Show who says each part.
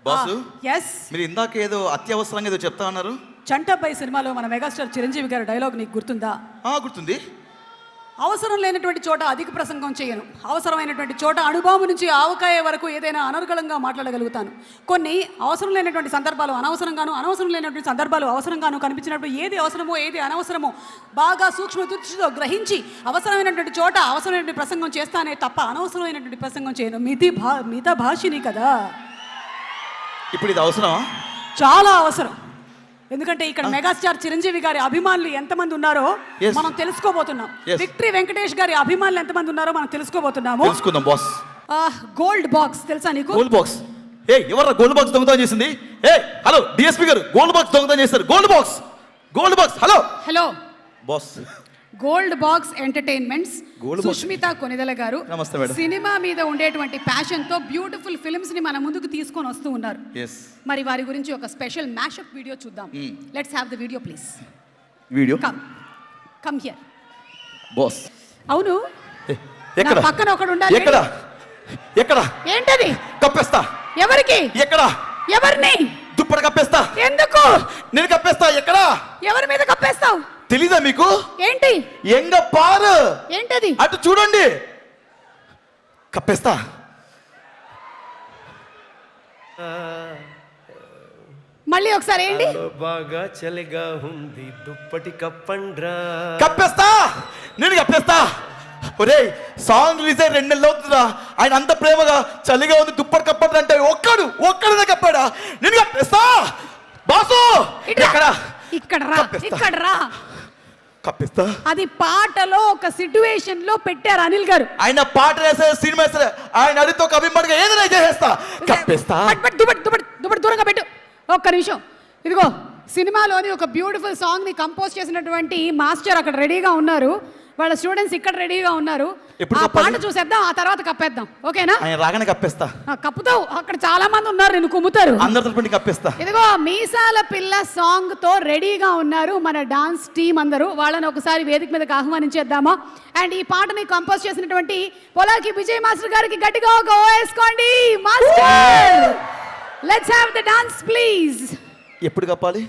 Speaker 1: Boss
Speaker 2: yes,
Speaker 1: మీరు ఇందాక ఏదో అత్యవసరంగా ఏదో చెప్తా అన్నారు.
Speaker 2: చంటబ్బాయి సినిమాలో మన మెగాస్టార్ చిరంజీవి గారి డైలాగ్ నీకు గుర్తుందా?
Speaker 1: గుర్తుంది.
Speaker 2: అవసరం లేనటువంటి చోట అధిక ప్రసంగం చేయను, అవసరమైనటువంటి చోట అణుబాంబు నుంచి ఆవకాయ వరకు ఏదైనా అనర్గళంగా మాట్లాడగలుగుతాను. కొన్ని అవసరం లేనటువంటి సందర్భాలు అనవసరంగాను, అనవసరం లేనటువంటి సందర్భాలు అవసరంగాను కనిపించినప్పుడు ఏది అవసరమో ఏది అనవసరమో బాగా సూక్ష్మ దృష్టితో గ్రహించి అవసరమైనటువంటి చోట అవసరమైనటువంటి ప్రసంగం చేస్తానే తప్ప అనవసరమైనటువంటి ప్రసంగం చేయను. మిత భాషిని కదా.
Speaker 1: ఇప్పుడు ఇది అవసరమా?
Speaker 2: చాలా అవసరం. ఎందుకంటే ఇక్కడ మెగాస్టార్ చిరంజీవి గారి అభిమానులు ఎంతమంది ఉన్నారో మనం తెలుసుకోబోతున్నాం. విక్టరీ వెంకటేష్ గారి అభిమానులు ఎంతమంది ఉన్నారో మనం తెలుసుకోబోతున్నాము.
Speaker 1: తెలుసుకుందాం బాస్.
Speaker 2: గోల్డ్ బాక్స్ తెలుసా నీకు?
Speaker 1: Gold box. ఎవరు గోల్డ్ బాక్స్ దొంగతనం చేసింది? హలో డిఎస్పీ గారు, గోల్డ్ బాక్స్ దొంగతనం చేస్తారు. Gold box, gold box. Hello
Speaker 2: hello
Speaker 1: boss.
Speaker 2: Gold box entertainments Sushmita Konidela గారు సినిమా మీద ఉండేటువంటి ప్యాషన్ తో బ్యూటిఫుల్ ఫిల్మ్స్ ని మన ముందుకు తీసుకొని వస్తూ ఉన్నారు. మరి వారి గురించి ఒక స్పెషల్ మ్యాషప్ వీడియో చూద్దాం. Let's have the video please.
Speaker 1: Video
Speaker 2: come here
Speaker 1: boss.
Speaker 2: అవును,
Speaker 1: ఎక్కడ
Speaker 2: పక్కన ఒకడు ఉండాలి.
Speaker 1: ఎక్కడ ఎక్కడ?
Speaker 2: ఏంటది?
Speaker 1: కప్పేస్తా.
Speaker 2: ఎవరికి?
Speaker 1: ఎక్కడ?
Speaker 2: ఎవరిని?
Speaker 1: దుప్పటి కప్పేస్తా.
Speaker 2: ఎందుకు?
Speaker 1: నేను కప్పేస్తా. ఎక్కడ?
Speaker 2: ఎవరి మీద కప్పేస్తావు?
Speaker 1: తెలీదా మీకు?
Speaker 2: ఏంటి?
Speaker 1: ఎంగ పారు.
Speaker 2: ఏంటది?
Speaker 1: అటు చూడండి. కప్పేస్తా.
Speaker 2: మళ్ళీ ఒకసారి ఏంటి?
Speaker 3: బాగా చలిగా ఉంది దుప్పటి కప్పండ్రా.
Speaker 1: కప్పేస్తా. నేను కప్పేస్తా. ఒరే సాంగ్ రిలీజ్ అయ్యి 2 నెలలు అవుతుందా? ఆయన అంత ప్రేమగా చలిగా ఉంది దుప్పటి కప్పండి అంటే ఒక్కడునే కప్పాడా? నేను కప్పేస్తా. బాసు
Speaker 2: ఇక్కడ రా, ఇక్కడ రా.
Speaker 1: కప్పిస్తా.
Speaker 2: అది పాటలో ఒక సిట్యుయేషన్ లో పెట్టారు అనిల్ గారు.
Speaker 1: ఆయన పాట వేసే సినిమా వేసే ఆయన అడితో కవింపడిగా ఏదైనా చేసేస్తా. కప్పిస్తా.
Speaker 2: దుప్పటి దూరంగా పెట్టు. ఒక్క నిమిషం. ఇదిగో సినిమాలోని ఒక బ్యూటిఫుల్ సాంగ్ ని కంపోజ్ చేసినటువంటి మాస్టర్ అక్కడ రెడీగా ఉన్నారు. వాళ్ళ స్టూడెంట్స్ ఇక్కడ రెడీగా ఉన్నారు. ఆ పాట చూసేద్దాం, ఆ తర్వాత కప్పేద్దాం. ఓకేనా?
Speaker 1: ఆయన రాగానే కప్పేస్తా.
Speaker 2: కప్పుతావు. అక్కడ చాలా మంది ఉన్నారు, నేను కుమ్ముతారు.
Speaker 1: అందరితో కప్పేస్తా.
Speaker 2: ఇదిగో మీసాల పిల్ల సాంగ్ తో రెడీగా ఉన్నారు మన డాన్స్ టీమ్ అందరూ. వాళ్ళని ఒకసారి వేదిక మీదకి ఆహ్వానించేద్దామా? అండ్ ఈ పాటని కంపోజ్ చేసినటువంటి పొలాకి విజయ్ మాస్టర్ గారికి గట్టిగా ఒక ఓ వేసుకోండి. Master, let's have the dance please.
Speaker 1: ఎప్పుడు కప్పాలి?